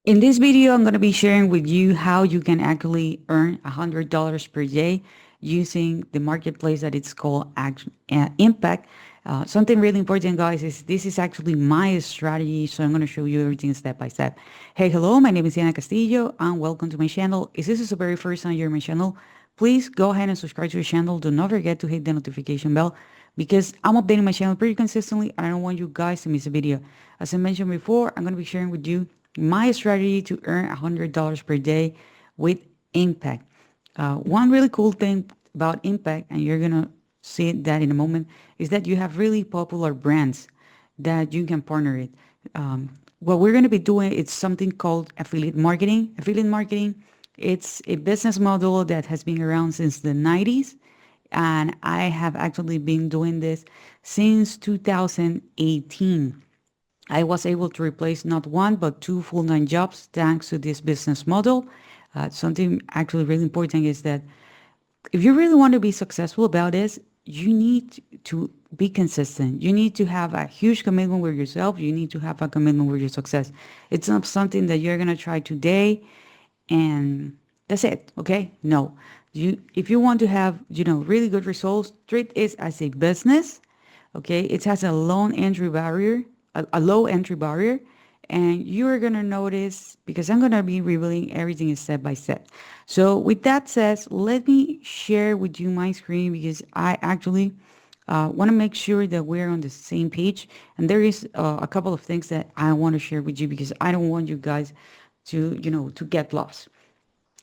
In this video, I'm going to be sharing with you how you can actually earn $100 per day using the marketplace that it's called Impact. Something really important, guys, is this is actually my strategy. So I'm going to show you everything step by step. Hey, hello, my name is Diana Castillo and welcome to my channel. If this is the very first time you're in my channel, please go ahead and subscribe to the channel. Do not forget to hit the notification bell because I'm updating my channel pretty consistently and I don't want you guys to miss a video. As I mentioned before, I'm going to be sharing with you my strategy to earn $100 per day with Impact. One really cool thing about Impact, and you're going to see that in a moment, is that you have really popular brands that you can partner with. What we're going to be doing is something called affiliate marketing. Affiliate marketing, it's a business model that has been around since the 90s. And I have actually been doing this since 2018. I was able to replace not one, but two full-time jobs thanks to this business model. Something actually really important is that if you really want to be successful about this, you need to be consistent. You need to have a huge commitment with yourself. You need to have a commitment with your success. It's not something that you're going to try today and that's it. Okay. No, if you want to have, really good results, treat it as a business. Okay. It has a low entry barrier. And you're going to notice because I'm going to be revealing everything step by step. So with that said, let me share with you my screen because I actually want to make sure that we're on the same page. And there is a couple of things that I want to share with you because I don't want you guys to get lost.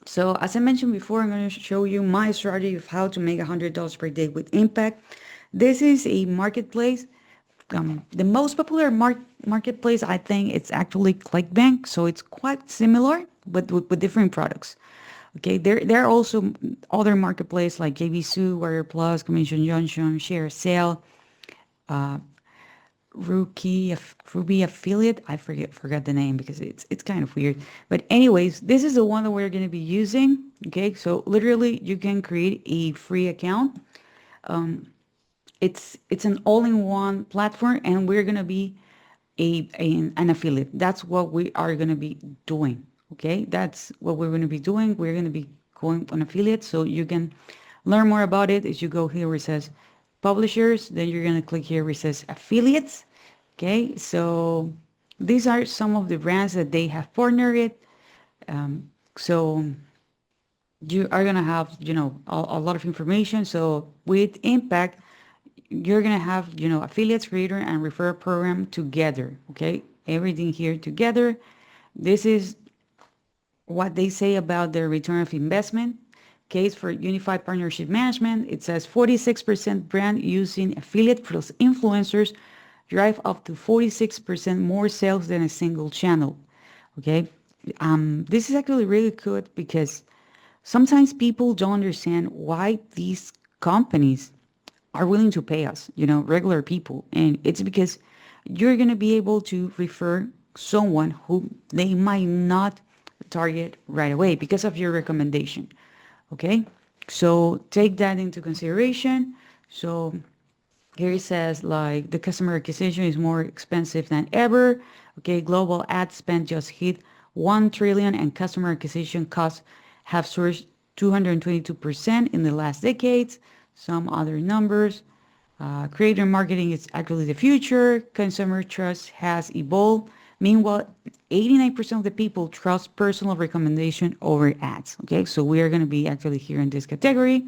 So as I mentioned before, I'm going to show you my strategy of how to make $100 per day with Impact. This is a marketplace. The most popular marketplace, I think, it's actually ClickBank. So it's quite similar, but with different products. Okay, there are also other marketplaces like JVSU, Warrior Plus, Commission Junction, Share Sale, Ruby affiliate. I forgot the name because it's kind of weird. But anyways, this is the one that we're going to be using. Okay, so literally you can create a free account. It's an all-in-one platform, and we're going to be an affiliate. That's what we are going to be doing. Okay, that's what we're going to be doing. We're going to be going on affiliate, so you can learn more about it as you go here where it says publishers. Then you're going to click here where it says affiliates. Okay, so these are some of the brands that they have partnered. So you are going to have, a lot of information. So with Impact, you're going to have, affiliates, creator, and refer program together. Okay, everything here together. This is what they say about their return of investment. Case for Unified Partnership Management, it says 46% brand using affiliate plus influencers drive up to 46% more sales than a single channel. Okay, this is actually really good because sometimes people don't understand why these companies are willing to pay us, regular people. And it's because you're going to be able to refer someone who they might not target right away because of your recommendation. Okay, so take that into consideration. So here it says like the customer acquisition is more expensive than ever. Okay, global ad spend just hit 1 trillion and customer acquisition costs have surged 222% in the last decades. Some other numbers. Creator marketing is actually the future. Consumer trust has evolved. Meanwhile, 89% of the people trust personal recommendation over ads. Okay, so we are going to be actually here in this category.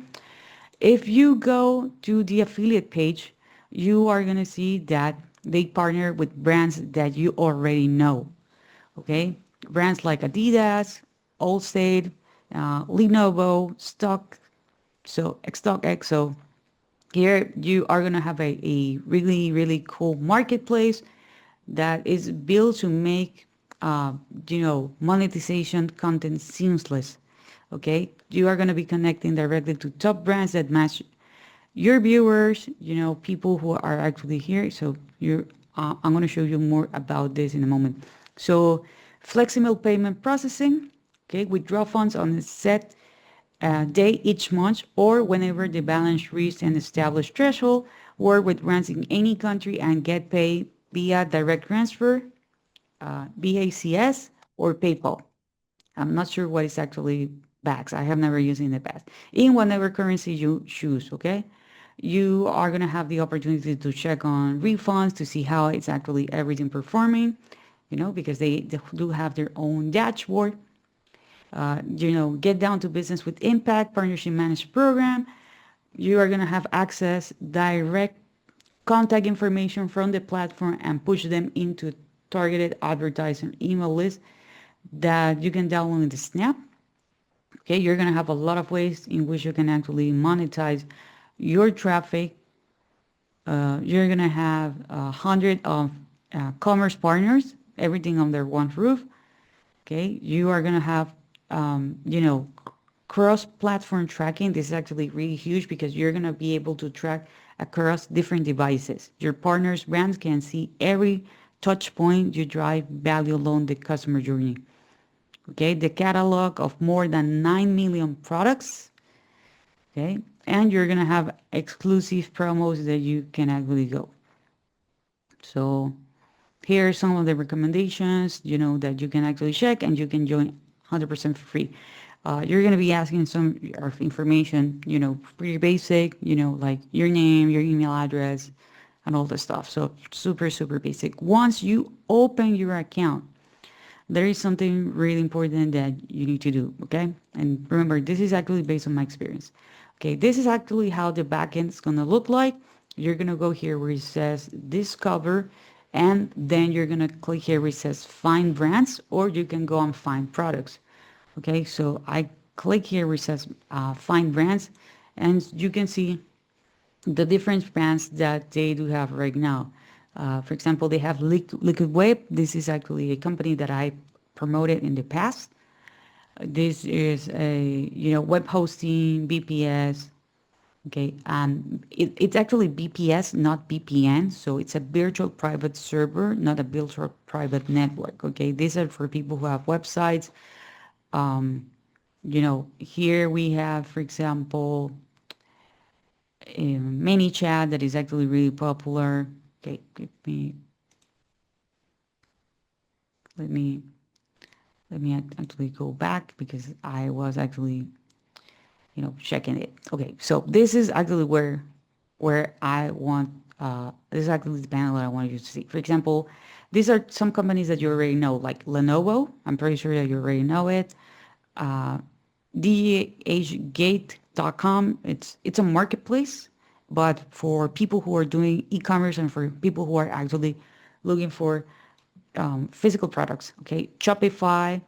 If you go to the affiliate page, you are going to see that they partner with brands that you already know. Okay, brands like Adidas, Allstate, Lenovo, StockX. So here you are going to have a really, really cool marketplace that is built to make, monetization content seamless. Okay, you are going to be connecting directly to top brands that match your viewers, people who are actually here. So I'm going to show you more about this in a moment. So flexible payment processing, okay, withdraw funds on a set day each month or whenever the balance reaches an established threshold, work with brands in any country and get paid via direct transfer, BACS, or PayPal. I'm not sure what is actually Bax. I have never used in the past. In whatever currency you choose, okay? You are going to have the opportunity to check on refunds to see how it's actually everything performing, because they do have their own dashboard. Get down to business with impact, partnership managed program. You are going to have access direct contact information from the platform and push them into targeted advertising email list that you can download in the Snap. Okay, you're going to have a lot of ways in which you can actually monetize your traffic. You're going to have 100 of commerce partners, everything under one roof. Okay, you are going to have, cross-platform tracking. This is actually really huge because you're going to be able to track across different devices. Your partners' brands can see every touch point you drive value along the customer journey. Okay, the catalog of more than 9 million products. Okay, and you're going to have exclusive promos that you can actually go. So here are some of the recommendations, that you can actually check, and you can join 100% for free. You're going to be asking some of information, pretty basic, like your name, your email address, and all the stuff. So super, super basic. Once you open your account, there is something really important that you need to do, okay? And remember, this is actually based on my experience. Okay, this is actually how the backend is going to look like. You're going to go here where it says Discover, and then you're going to click here where it says Find Brands, or you can go and Find Products. Okay, so I click here where it says Find Brands, and you can see the different brands that they do have right now. For example, they have Liquid Web. This is actually a company that I promoted in the past. This is a web hosting, BPS. Okay, it's actually BPS, not VPN. So it's a virtual private server, not a virtual private network. Okay, these are for people who have websites. Here we have, for example, ManyChat that is actually really popular. Okay, let me actually go back because I was actually checking it. Okay, so this is actually where I want this is actually the panel that I want you to see. For example, these are some companies that you already know, like Lenovo. I'm pretty sure that you already know it. DHgate.com. It's a marketplace, but for people who are doing e-commerce and for people who are actually looking for physical products. Okay, Shopify.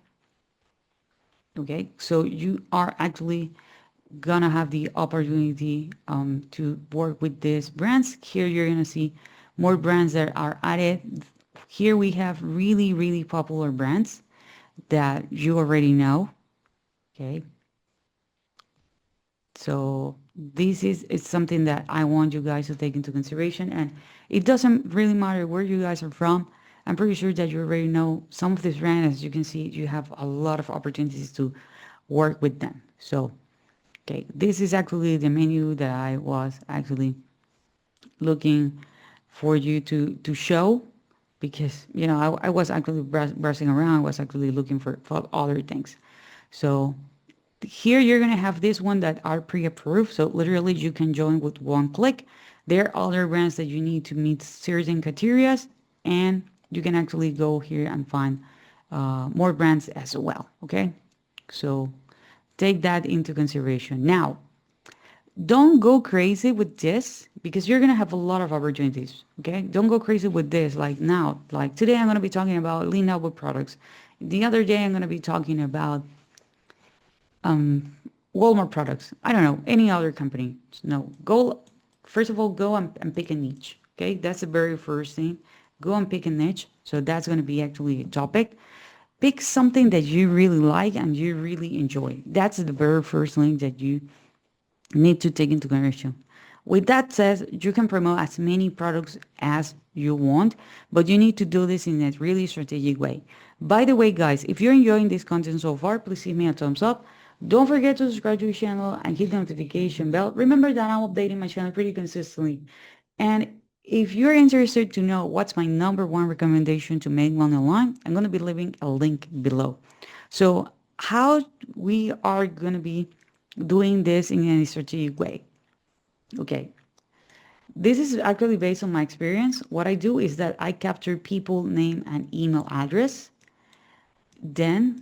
Okay, so you are actually gonna have the opportunity to work with these brands. Here you're gonna see more brands that are added. Here we have really, really popular brands that you already know. Okay. So this is something that I want you guys to take into consideration. And it doesn't really matter where you guys are from. I'm pretty sure that you already know some of these brands. As you can see, you have a lot of opportunities to work with them. So, okay, this is actually the menu that I was actually looking for you to show because, I was actually browsing around. I was actually looking for other things. So here you're going to have this one that are pre-approved. So literally you can join with one click. There are other brands that you need to meet certain criteria, and you can actually go here and find more brands as well. Okay. So take that into consideration. Now, don't go crazy with this because you're going to have a lot of opportunities. Okay. Don't go crazy with this. Like now, like today, I'm going to be talking about lean notebook products. The other day, I'm going to be talking about Walmart products. I don't know, any other company. No, go, first of all, go and pick a niche. Okay, that's the very first thing. Go and pick a niche. So that's going to be actually a topic. Pick something that you really like and you really enjoy. That's the very first thing that you need to take into consideration. With that said, you can promote as many products as you want, but you need to do this in a really strategic way. By the way, guys, if you're enjoying this content so far, please give me a thumbs up. Don't forget to subscribe to the channel and hit the notification bell. Remember that I'm updating my channel pretty consistently. And If you're interested to know what's my number one recommendation to make money online, I'm going to be leaving a link below. So how we are going to be doing this in a strategic way. Okay. This is actually based on my experience. What I do is that I capture people, name, and email address. Then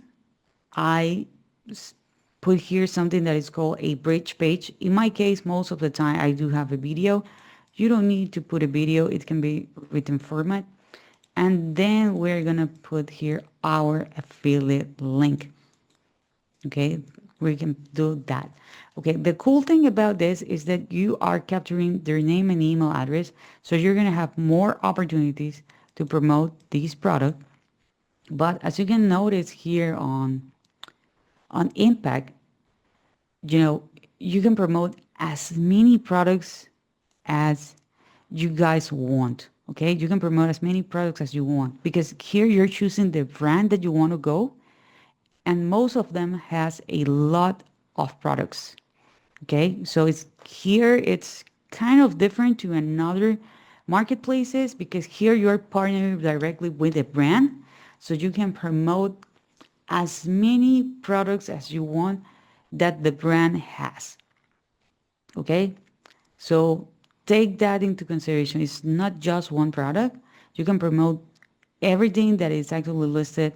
I put here something that is called a bridge page. In my case, most of the time I do have a video. You don't need to put a video. It can be written format. And then we're going to put here our affiliate link. Okay, we can do that. Okay, the cool thing about this is that you are capturing their name and email address. So you're going to have more opportunities to promote this product. But as you can notice here on Impact, you know, you can promote as many products as you guys want. Okay, you can promote as many products as you want because here you're choosing the brand that you want to go, and most of them has a lot of products. Okay, so it's kind of different to another marketplaces because here you're partnering directly with a brand, so you can promote as many products as you want that the brand has. Okay, so take that into consideration. It's not just one product. You can promote everything that is actually listed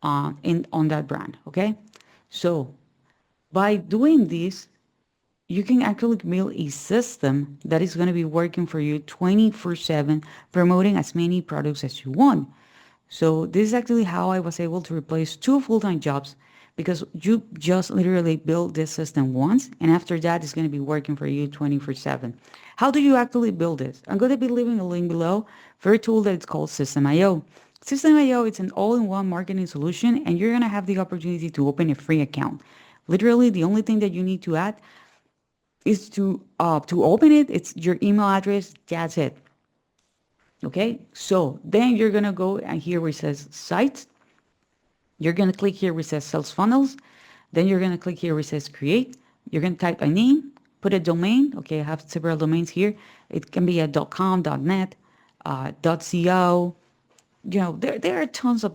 on that brand. Okay, so by doing this, you can actually build a system that is going to be working for you 24/7, promoting as many products as you want. So this is actually how I was able to replace two full-time jobs because you just literally build this system once, and after that it's going to be working for you 24/7. How do you actually build this? I'm going to be leaving a link below for a tool that it's called System.io. System.io, it's an all-in-one marketing solution, and you're going to have the opportunity to open a free account. Literally, the only thing that you need to add is to open it. It's your email address. That's it. Okay, so then you're gonna go and here where it says sites. You're gonna click here where it says sales funnels. Then you're gonna click here where it says create. You're gonna type a name, put a domain. Okay, I have several domains here. It can be a .com, .net, .co. You know, there are tons of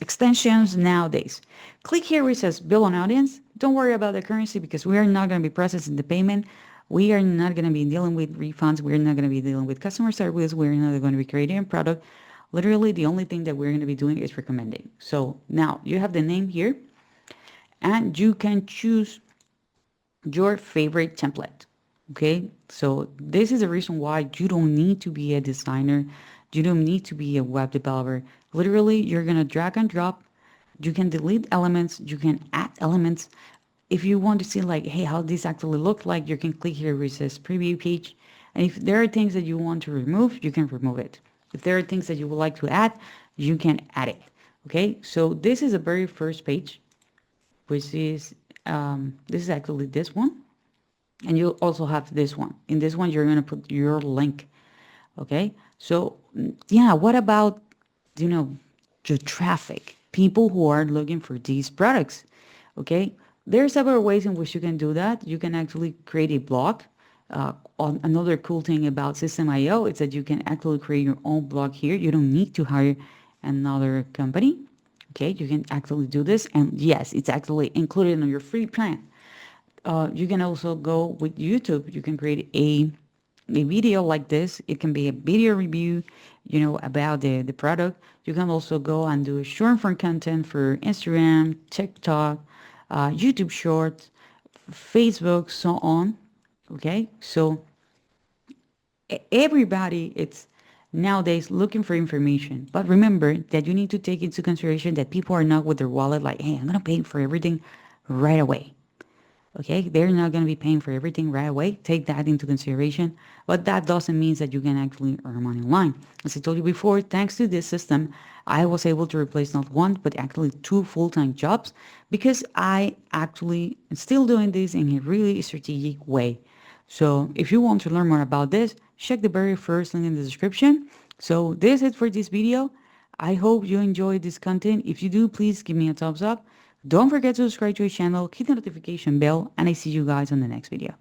extensions nowadays. Click here where it says build an audience. Don't worry about the currency because we are not going to be processing the payment. We are not going to be dealing with refunds. We're not going to be dealing with customer service. We're not going to be creating a product. Literally, the only thing that we're going to be doing is recommending. So now you have the name here, and you can choose your favorite template. Okay, so this is the reason why you don't need to be a designer. You don't need to be a web developer. Literally, you're going to drag and drop. You can delete elements. You can add elements. If you want to see like, hey, how this actually look like, you can click here where it says preview page. And if there are things that you want to remove, you can remove it. If there are things that you would like to add, you can add it. Okay, so this is the very first page, which is, this is actually this one. And you also have this one. In this one, you're going to put your link. Okay, so yeah, what about, you know, the traffic, people who are looking for these products? Okay, there are several ways in which you can do that. You can actually create a blog. Another cool thing about System.io is that you can actually create your own blog here. You don't need to hire another company. Okay, you can actually do this, and yes, it's actually included in your free plan. You can also go with YouTube. You can create a video like this. It can be a video review, you know, about the product. You can also go and do short form content for Instagram, TikTok, YouTube Shorts, Facebook, so on. Okay, so everybody it's nowadays looking for information, but remember that you need to take into consideration that people are not with their wallet like, hey, I'm gonna pay for everything right away. Okay, they're not going to be paying for everything right away. Take that into consideration. But that doesn't mean that you can actually earn money online. As I told you before, thanks to this system, I was able to replace not one, but actually two full-time jobs because I actually am still doing this in a really strategic way. So if you want to learn more about this, check the very first link in the description. So this is it for this video. I hope you enjoyed this content. If you do, please give me a thumbs up. Don't forget to subscribe to our channel, hit the notification bell, and I see you guys on the next video.